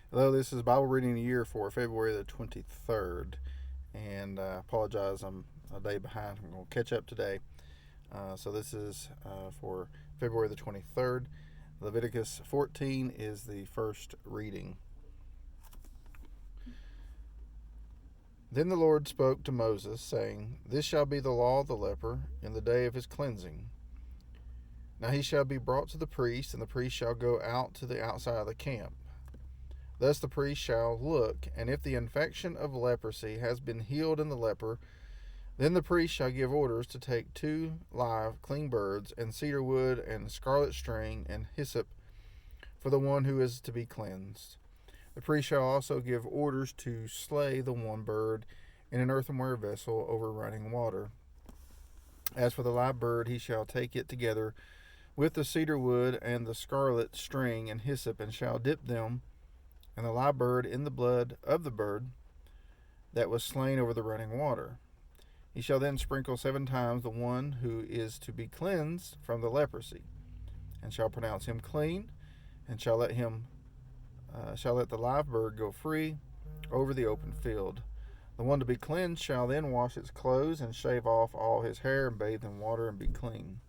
Hello, this is Bible Reading Year for February the 23rd. And I apologize, I'm a day behind. I'm going to catch up today. So this is for February the 23rd. Leviticus 14 is the first reading. Then the Lord spoke to Moses, saying, This shall be the law of the leper in the day of his cleansing. Now he shall be brought to the priest, and the priest shall go out to the outside of the camp. Thus the priest shall look, and if the infection of leprosy has been healed in the leper, then the priest shall give orders to take 2 live, clean birds, and cedar wood, and scarlet string, and hyssop for the one who is to be cleansed. The priest shall also give orders to slay the one bird in an earthenware vessel over running water. As for the live bird, he shall take it together with the cedar wood and the scarlet string and hyssop, and shall dip them and the live bird in the blood of the bird that was slain over the running water. He shall then sprinkle 7 times the one who is to be cleansed from the leprosy, and shall pronounce him clean, and shall let the live bird go free over the open field. The one to be cleansed shall then wash his clothes, and shave off all his hair, and bathe in water, and be clean.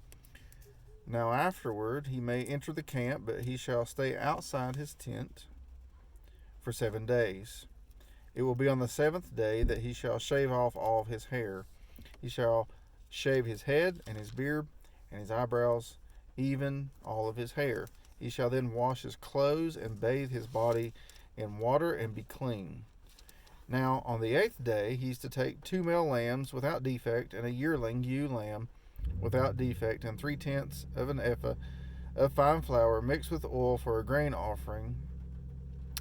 Now afterward he may enter the camp, but he shall stay outside his tent for 7 days. It will be on the 7th day that he shall shave off all of his hair. He shall shave his head and his beard and his eyebrows, even all of his hair. He shall then wash his clothes and bathe his body in water and be clean. Now on the 8th day he is to take 2 male lambs without defect, and a yearling ewe lamb without defect, and 3/10 of an ephah of fine flour mixed with oil for a grain offering,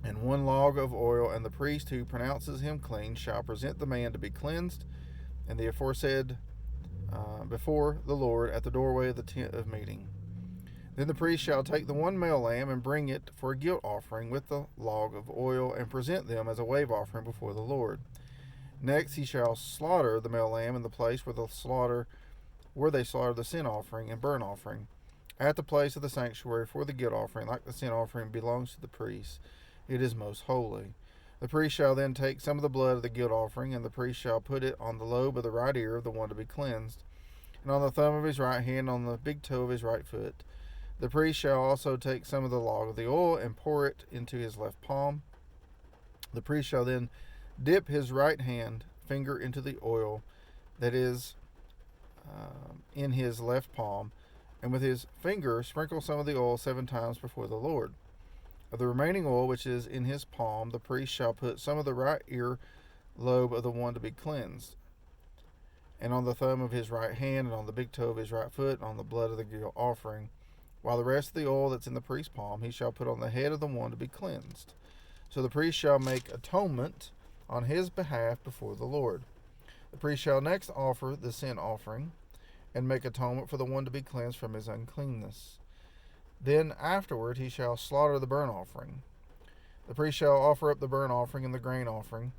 and 1 log of oil. And the priest who pronounces him clean shall present the man to be cleansed, and the aforesaid before the Lord at the doorway of the tent of meeting. Then the priest shall take the 1 male lamb and bring it for a guilt offering with the log of oil, and present them as a wave offering before the Lord. Next he shall slaughter the male lamb in the place where they slaughter the sin offering and burnt offering, at the place of the sanctuary for the guilt offering, like the sin offering belongs to the priest. It is most holy. The priest shall then take some of the blood of the guilt offering, and the priest shall put it on the lobe of the right ear of the one to be cleansed, and on the thumb of his right hand, on the big toe of his right foot. The priest shall also take some of the log of the oil and pour it into his left palm. The priest shall then dip his right hand finger into the oil that is in his left palm, and with his finger sprinkle some of the oil 7 times before the Lord. Of the remaining oil which is in his palm, the priest shall put some of the right ear lobe of the one to be cleansed, and on the thumb of his right hand, and on the big toe of his right foot, and on the blood of the guilt offering, while the rest of the oil that's in the priest's palm he shall put on the head of the one to be cleansed. So the priest shall make atonement on his behalf before the Lord. The priest shall next offer the sin offering, and make atonement for the one to be cleansed from his uncleanness. Then afterward he shall slaughter the burnt offering. The priest shall offer up the burnt offering and the grain offering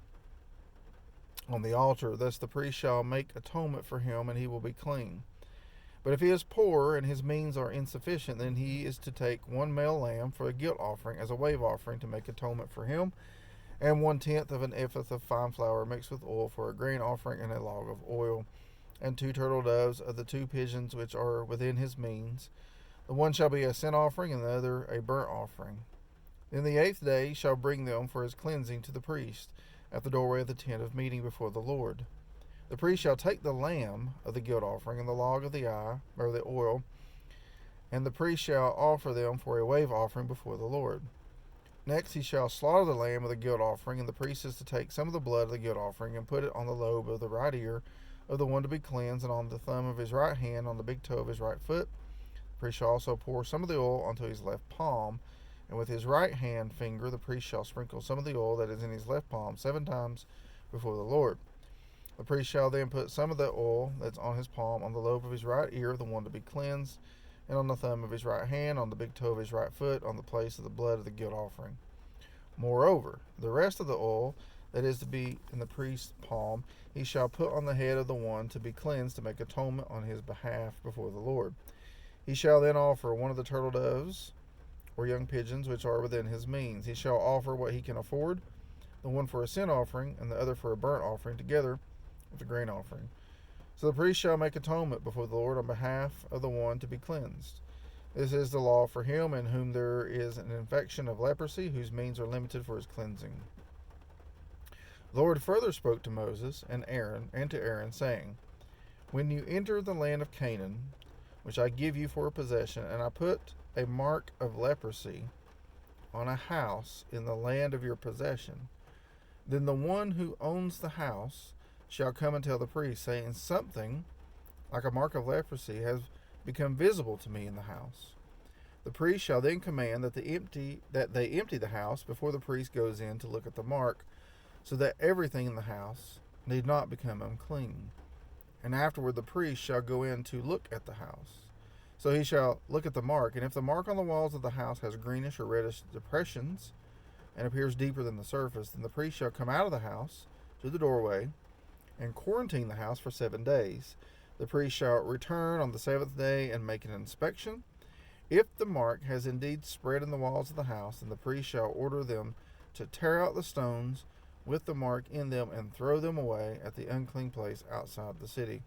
on the altar. Thus the priest shall make atonement for him, and he will be clean. But if he is poor and his means are insufficient, then he is to take 1 male lamb for a guilt offering as a wave offering to make atonement for him, and 1/10 of an ephah of fine flour mixed with oil for a grain offering, and a log of oil, and 2 turtle doves of the 2 pigeons which are within his means. The one shall be a sin offering, and the other a burnt offering. Then the 8th day he shall bring them for his cleansing to the priest at the doorway of the tent of meeting before the Lord. The priest shall take the lamb of the guilt offering and the log of the oil, and the priest shall offer them for a wave offering before the Lord. Next he shall slaughter the lamb of the guilt offering, and the priest is to take some of the blood of the guilt offering and put it on the lobe of the right ear of the one to be cleansed, and on the thumb of his right hand, on the big toe of his right foot. The priest shall also pour some of the oil onto his left palm, and with his right hand finger the priest shall sprinkle some of the oil that is in his left palm 7 times before the Lord. The priest shall then put some of the oil that's on his palm on the lobe of his right ear of the one to be cleansed, and on the thumb of his right hand, on the big toe of his right foot, on the place of the blood of the guilt offering. Moreover, the rest of the oil that is to be in the priest's palm he shall put on the head of the one to be cleansed, to make atonement on his behalf before the Lord. He shall then offer 1 of the turtle doves or young pigeons which are within his means. He shall offer what he can afford, the one for a sin offering, and the other for a burnt offering, together with the grain offering. So the priest shall make atonement before the Lord on behalf of the one to be cleansed. This is the law for him in whom there is an infection of leprosy, whose means are limited for his cleansing. The Lord further spoke to Moses and to Aaron, saying, When you enter the land of Canaan, which I give you for a possession, and I put a mark of leprosy on a house in the land of your possession, then the one who owns the house shall come and tell the priest, saying, Something like a mark of leprosy has become visible to me in the house. The priest shall then command that they empty the house before the priest goes in to look at the mark, so that everything in the house need not become unclean. And afterward the priest shall go in to look at the house. So he shall look at the mark, and if the mark on the walls of the house has greenish or reddish depressions, and appears deeper than the surface, then the priest shall come out of the house to the doorway, and quarantine the house for 7 days. The priest shall return on the 7th day and make an inspection. If the mark has indeed spread in the walls of the house, then the priest shall order them to tear out the stones with the mark in them and throw them away at the unclean place outside the city.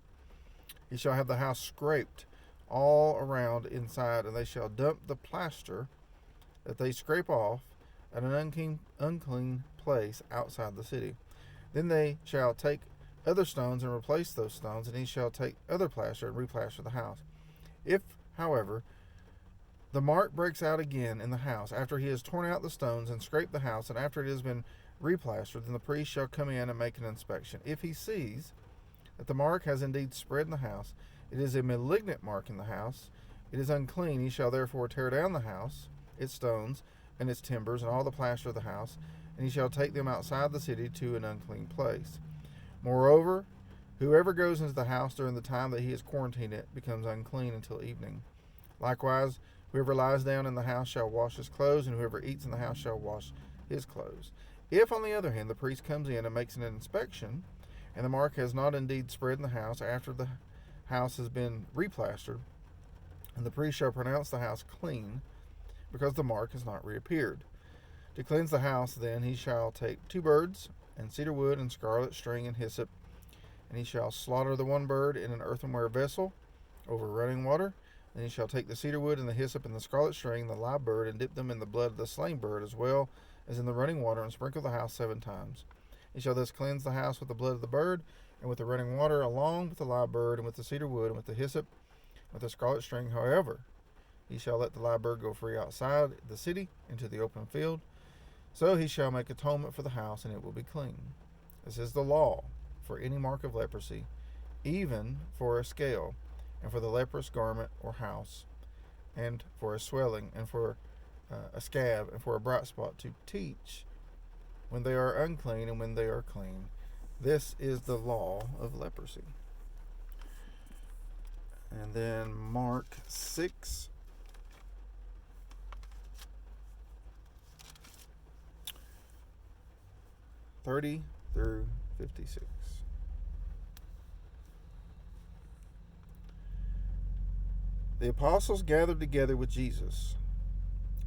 He shall have the house scraped all around inside, and they shall dump the plaster that they scrape off at an unclean place outside the city. Then they shall take other stones and replace those stones, and he shall take other plaster and replaster the house. If, however, the mark breaks out again in the house, after he has torn out the stones and scraped the house, and after it has been replastered, then the priest shall come in and make an inspection. If he sees that the mark has indeed spread in the house, it is a malignant mark in the house, it is unclean. He shall therefore tear down the house, its stones, and its timbers, and all the plaster of the house, and he shall take them outside the city to an unclean place. Moreover, whoever goes into the house during the time that he has quarantined it becomes unclean until evening. Likewise, whoever lies down in the house shall wash his clothes, and whoever eats in the house shall wash his clothes. If, on the other hand, the priest comes in and makes an inspection, and the mark has not indeed spread in the house after the house has been replastered, and the priest shall pronounce the house clean, because the mark has not reappeared. To cleanse the house, then, he shall take 2 birds, and cedar wood, and scarlet string, and hyssop, and he shall slaughter the one bird in an earthenware vessel over running water. Then he shall take the cedar wood, and the hyssop, and the scarlet string, and the live bird, and dip them in the blood of the slain bird, as well as in the running water, and sprinkle the house 7 times. He shall thus cleanse the house with the blood of the bird, and with the running water, along with the live bird, and with the cedar wood, and with the hyssop, and with the scarlet string. However, he shall let the live bird go free outside the city into the open field. So he shall make atonement for the house, and it will be clean. This is the law for any mark of leprosy, even for a scale, and for the leprous garment or house, and for a swelling, and for a scab, and for a bright spot, to teach when they are unclean and when they are clean. This is the law of leprosy. And then Mark 6. (30 through 56). The apostles gathered together with Jesus,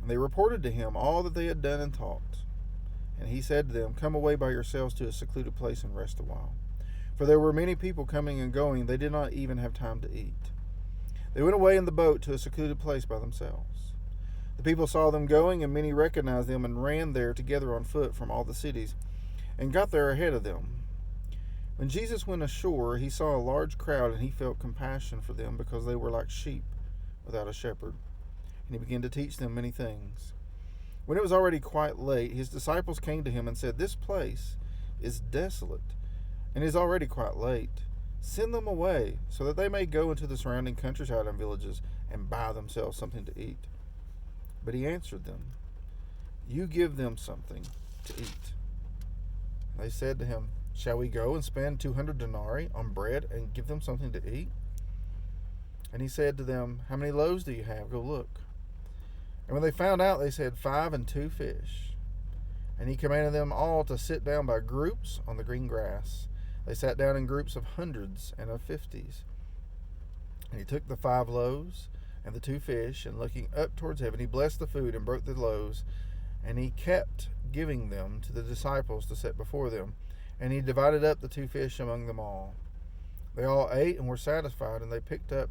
and they reported to him all that they had done and taught. And he said to them, Come away by yourselves to a secluded place and rest a while. For there were many people coming and going, they did not even have time to eat. They went away in the boat to a secluded place by themselves. The people saw them going, and many recognized them and ran there together on foot from all the cities, and got there ahead of them. When Jesus went ashore, he saw a large crowd, and he felt compassion for them, because they were like sheep without a shepherd. And he began to teach them many things. When it was already quite late, his disciples came to him and said, This place is desolate, and is already quite late. Send them away, so that they may go into the surrounding countryside and villages, and buy themselves something to eat. But he answered them, You give them something to eat. They said to him, Shall we go and spend 200 denarii on bread and give them something to eat? And he said to them, How many loaves do you have? Go look. And when they found out, they said, 5 and 2 fish. And he commanded them all to sit down by groups on the green grass. They sat down in groups of hundreds and of 50s. And he took the 5 loaves and the 2 fish, and looking up towards heaven, he blessed the food and broke the loaves, and he kept giving them to the disciples to set before them. And he divided up the 2 fish among them all. They all ate and were satisfied, and they picked up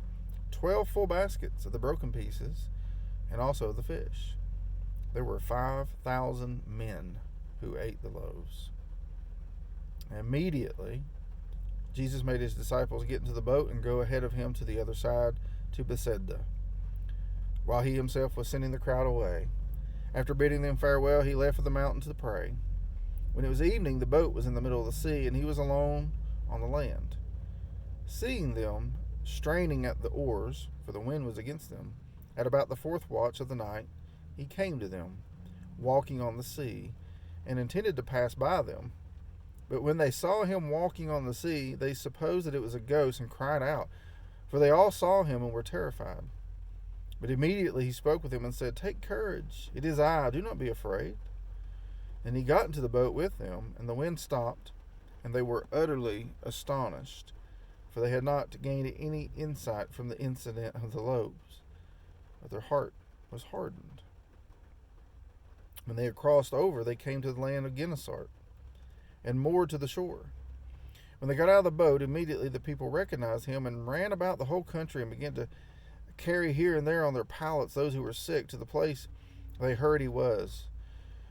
12 full baskets of the broken pieces, and also of the fish. There were 5,000 men who ate the loaves. And immediately, Jesus made his disciples get into the boat and go ahead of him to the other side, to Bethsaida, while he himself was sending the crowd away. After bidding them farewell, he left for the mountain to pray. When it was evening, the boat was in the middle of the sea, and he was alone on the land. Seeing them straining at the oars, for the wind was against them, at about the 4th watch of the night, he came to them, walking on the sea, and intended to pass by them. But when they saw him walking on the sea, they supposed that it was a ghost, and cried out, for they all saw him and were terrified. But immediately he spoke with them and said, "Take courage, it is I, do not be afraid." And he got into the boat with them, and the wind stopped, and they were utterly astonished, for they had not gained any insight from the incident of the loaves, but their heart was hardened. When they had crossed over, they came to the land of Gennesaret, and moored to the shore. When they got out of the boat, immediately the people recognized him, and ran about the whole country, and began to carry here and there on their pallets those who were sick to the place they heard he was.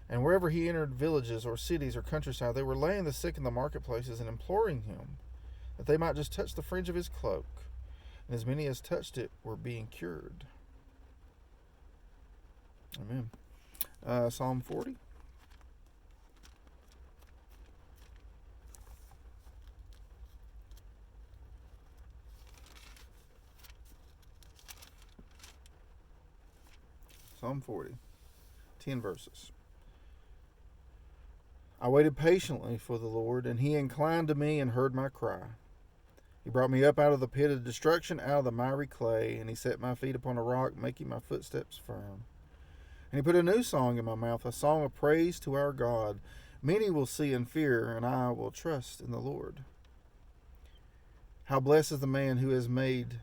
And wherever he entered villages or cities or countryside, they were laying the sick in the marketplaces and imploring him that they might just touch the fringe of his cloak. And as many as touched it were being cured. Amen. Psalm 40. Psalm 40. 10 verses. I waited patiently for the Lord, and he inclined to me and heard my cry. He brought me up out of the pit of destruction, out of the miry clay, and he set my feet upon a rock, making my footsteps firm. And he put a new song in my mouth, a song of praise to our God. Many will see and fear, and I will trust in the Lord. How blessed is the man who has made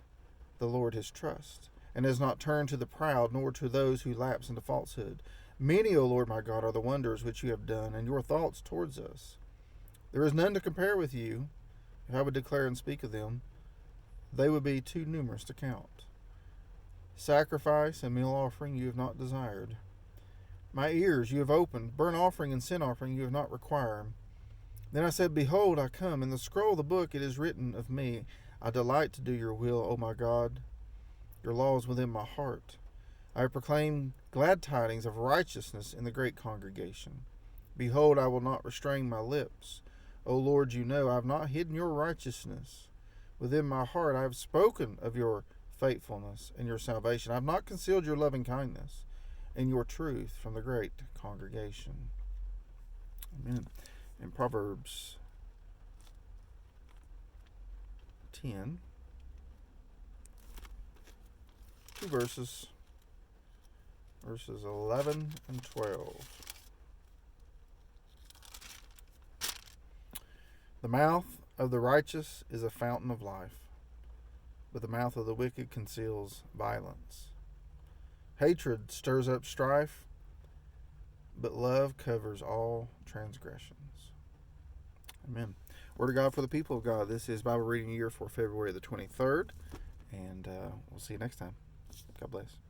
the Lord his trust, and has not turned to the proud, nor to those who lapse into falsehood. Many, O Lord my God, are the wonders which you have done, and your thoughts towards us. There is none to compare with you. If I would declare and speak of them, they would be too numerous to count. Sacrifice and meal offering you have not desired. My ears you have opened. Burnt offering and sin offering you have not required. Then I said, Behold, I come. In the scroll of the book it is written of me, I delight to do your will, O my God. Your law is within my heart. I have proclaimed glad tidings of righteousness in the great congregation. Behold, I will not restrain my lips. O Lord, you know I have not hidden your righteousness. Within my heart I have spoken of your faithfulness and your salvation. I have not concealed your loving kindness and your truth from the great congregation. Amen. In Proverbs 10, 2 verses 11 and 12. The mouth of the righteous is a fountain of life, but the mouth of the wicked conceals violence. Hatred stirs up strife, but love covers all transgressions. Amen. Word of God for the people of God. This is Bible Reading Year for February the 23rd, and we'll see you next time. God bless.